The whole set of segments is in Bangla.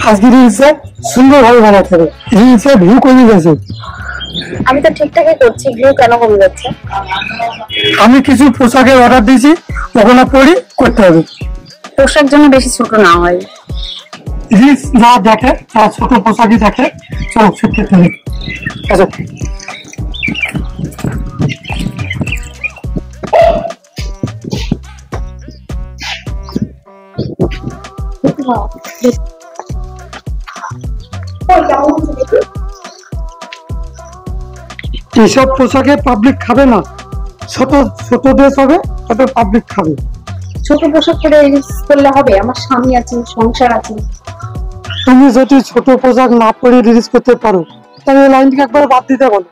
আজকে রিলসে সুন্দর ভাবে বানাতে হবে। রিলসে ভিউ কমে গেছে। আমি তো ঠিকঠাকই করছি, ভিউ কেন কমে যাচ্ছে? আমি কিছু পোশাকের অর্ডার দিয়েছি, ওগুলো পরি করতে হবে। পোশাক জন্য বেশি ছোট না হয়। রিলস যা দেখে তারা ছোট পোশাকই দেখে। চলো শুট করতে হবে। আচ্ছা এইসব পোশাকে পাবলিক খাবে না। ছোট ছোট ড্রেস হবে, তবে পাবলিক খাবে। ছোট পোশাক পরে রিলস করলে হবে? আমার স্বামী আছে, সংসার আছে। তুমি যদি ছোট পোশাক না পরে রিলস করতে পারো তাহলে এই লাইনটিকে একবার বাদ দিতে বলো।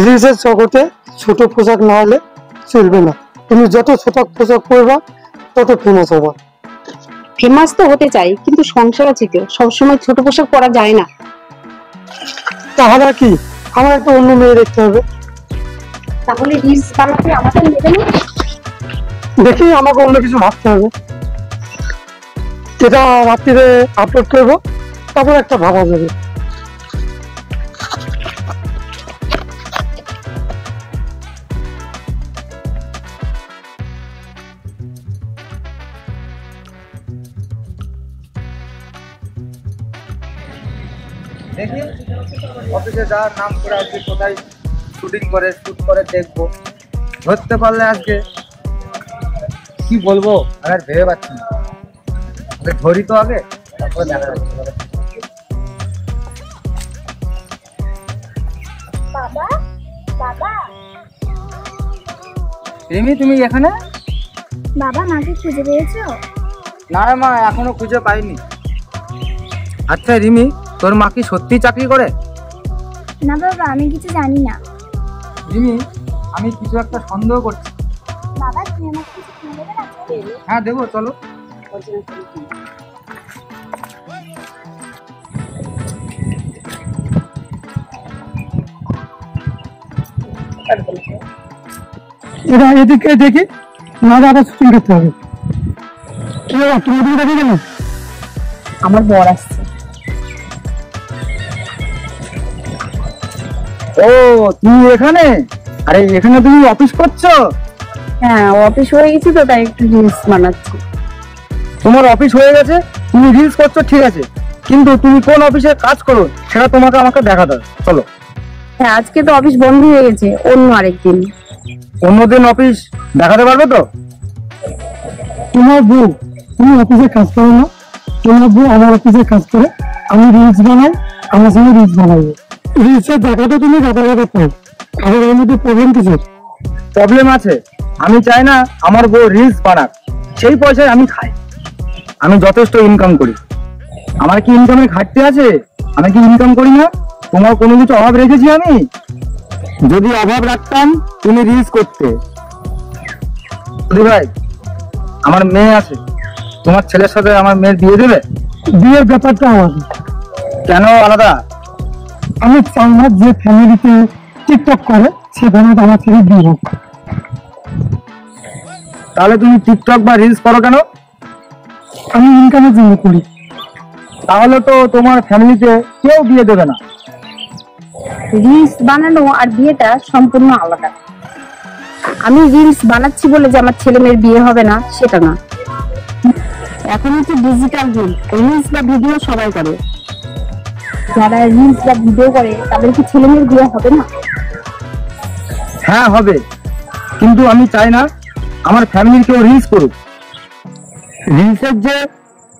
রিলসের জগতে ছোট পোশাক না হলে চলবে না। তুমি যত ছোট পোশাক পরবা তত ফেমাস হবা। ফেমাস তো হতে চাই, কিন্তু সংসার আছে কেউ, সবসময় ছোট পোশাক পরা যায় না। তাহলে কি আমার একটা অন্য মেয়ে দেখতে হবে? তাহলে রিলস বানাতে আমাকে নেবে না? দেখি আমাকে অন্য কিছু ভাবতে হবে। এটা রাত্রিরে আপলোড করবো, তারপর একটা ভাবা যাবে। দেখি অফিসে যাওয়ার নাম করে আজকে কোথায় শুটিং করে শুট করে দেখবো। ধরতে পারলে আজকে কি বলবো আমি আর ভেবে পাচ্ছি না। ওকে ধরি তো আগে, তারপরে দেখা যাচ্ছে। বাবা বাবা রিমি, তুমি এখানে? বাবা, মাকে খুঁজে পেয়েছো? না রে মা, এখনো খুঁজে পাইনি। আচ্ছা রিমি, তোর মা কি সত্যি চাকরি করে? না বাবা, আমি কিছু জানি না। রিমি, আমি কিছু একটা সন্দেহ করছি। বাবা, তুমি আমাকে কিছু কিনে দেবে না? হ্যাঁ দেবো, চলো। এরা এদিকে দেখি, নাহলে আবার শুটিং করতে হবে। কি বাবা, তোমাদের দেখে গেল? আমার বর আসছে। ও, তুমি এখানে? আরে এখানে তুমি অফিস করছো? হ্যাঁ, অফিস হয়ে গেছি তো, তাই একটু রিলস বানাচ্ছি। তোমার অফিস হয়ে গেছে, তুমি রিলস করছো, ঠিক আছে, কিন্তু তুমি কোন অফিসে কাজ করো সেটা তোমাকে আমাকে দেখাতে হবে। চলো। হ্যাঁ, আজকে তো অফিস বন্ধ হয়ে গেছে, অন্য আরেকদিন। অন্যদিন অফিস দেখাতে পারবে তো? তোমার বউ তুমি অফিসে কাজ করো না? তোমার বউ আমার অফিসে কাজ করে, আমি রিলস বানাই, আমার সঙ্গে রিলস বানাবো। রিলসের দেখাতে তুমি রাতারাতি পাও, আর এর মধ্যে প্রবলেম কিছু? প্রবলেম আছে। আমি চাই না আমার বউ রিলস বানাক, সেই পয়সায় আমি খাই। আমি যথেষ্ট ইনকাম করি। আমার কি ইনকামের ঘাটতি আছে? আমি কি ইনকাম করি না? তোমার কোনো কিছু অভাব রেখেছি আমি? যদি অভাব রাখতাম তুমি রিলস করতে। ভাই, আমার মেয়ে আছে, তোমার ছেলের সাথে আমার মেয়ের বিয়ে দেবে? বিয়ের ব্যাপারটা আমাদের। কেন আলাদা? আমি চাই না যে ফ্যামিলিতে টিকটক করে সে ফ্যামিলিতে আমার থেকে বিয়ে হোক। তাহলে তুমি টিকটক বা রিলস করো কেন? আমি ইনকামের জন্য করি। তাহলে তো তোমার ফ্যামিলিতে কেউ বিয়ে দেবে না। রিলস বানানো আর বিয়েটা সম্পূর্ণ আলাদা। আমি রিলস বানাচ্ছি বলে যে আমার ছেলে মেয়ের বিয়ে হবে না সেটা না। এখন হচ্ছে ডিজিটাল যুগ, রিলস বা ভিডিও সবাই করে। যারা রিলস বা ভিডিও করে তাদের কি ছেলে মেয়ের বিয়ে হবে না? হ্যাঁ হবে, কিন্তু আমি চাই না আমার ফ্যামিলির কেউ রিলস করুক। রিলসের যে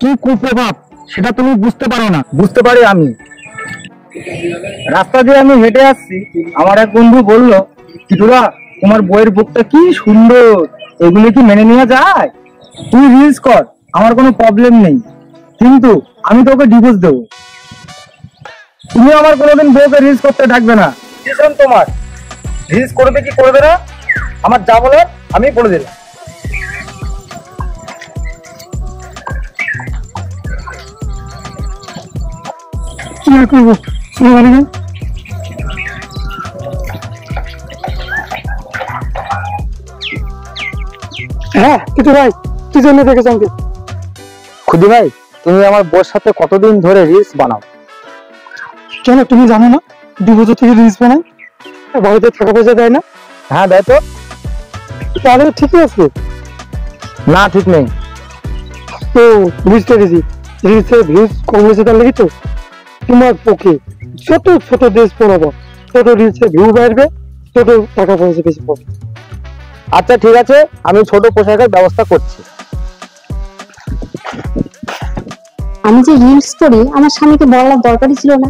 কি কুপ্রভাব সেটা তুমি বুঝতে পারো না। বুঝতে পারি আমি। রাস্তা দিয়ে আমি হেঁটে আসছি, আমার এক বন্ধু বলল, কিটুরা তোমার বইয়ের বুকটা কি সুন্দর, এগুলো কি মেনে নেওয়া যায়? তুই রিলস কর, আমার কোনো প্রবলেম নেই, কিন্তু আমি তোকে ডিভোর্স দেবো। তুমি আমার কোনোদিন বউকে রিলস করতে ডাকবে না। ডিসিশন তোমার, রিলস করবে কি করবে না আমার যা বলে আমি বলে দিলাম। কি আর করবো? আসসালামু আলাইকুম। হ্যাঁ কিন্তু ভাই, কি জন্য দেখে আমাকে? খুদি ভাই, তুমি আমার বউর সাথে কতদিন ধরে রিলস বানাও? কেন তুমি জানো না 2 বছর থেকে রিলস বানাই? বাড়িতে টাকা পয়সা দেয় না? হ্যাঁ দেয় তো। তাহলে ঠিকই আছে। না ঠিক নেই। তো বুঝতে পেরেছি, রিলসের ভিউজ কম হয়েছে তার লেগে তো তোমার পক্ষে ছোট ছোট ড্রেস পরাবো, ছোট রিলসে ভিউ বাড়বে, ছোট টাকা পয়সা বেশি পাবে। আচ্ছা ঠিক আছে, আমি ছোট পোশাকের ব্যবস্থা করছি। আমি যে রিলস করি আমার স্বামীকে বলার দরকারই ছিল না।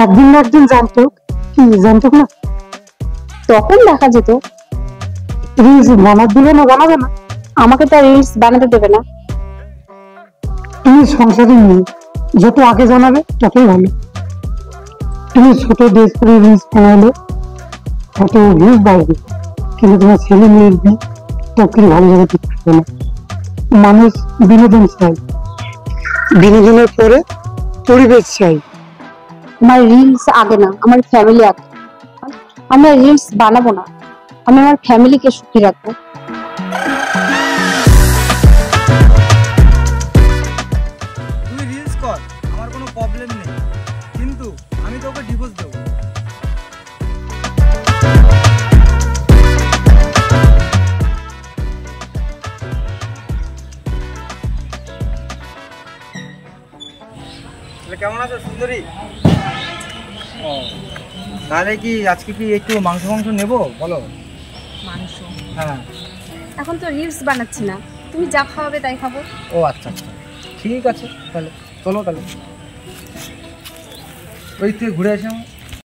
একদিন না একদিন জানতো, কি জানতো না? তখন দেখা যেত। রিলস বানাতে দিলে না, বানাবে না। আমাকে তো রিলস বানাতে দেবে না। তুমি সংসারে নিয়ে যত আগে জানাবে ততই ভালো। তুমি ছোট ড্রেস করে রিলস বানালে তত ভিউজ বাড়বে, কিন্তু তোমার ছেলে মেয়ের তখন ভালো জায়গাতে থাকবে না। মানুষ বিনোদন চাই, বিনোদনের পরে পরিবেশ চাই। আমার রিলস আগে না, আমার ফ্যামিলি আগে। আমি রিলস বানাবো না, আমি আমার ফ্যামিলিকে সুখী রাখবো। তুই রিলস কর, আমার কোনো প্রবলেম নেই, কিন্তু আমি তোকে ডিভোর্স দেবো। কেমন আছো সুন্দরী? ও তাহলে কি আজকে কি একটু মাংস নেবো বলো? মাংস? হ্যাঁ। এখন তো রিলস বানাচ্ছি না, তুমি যা খাওয়াবে তাই খাবো। ও আচ্ছা আচ্ছা, ঠিক আছে, তাহলে চলো, তাহলে ওই থেকে ঘুরে আসি আমরা।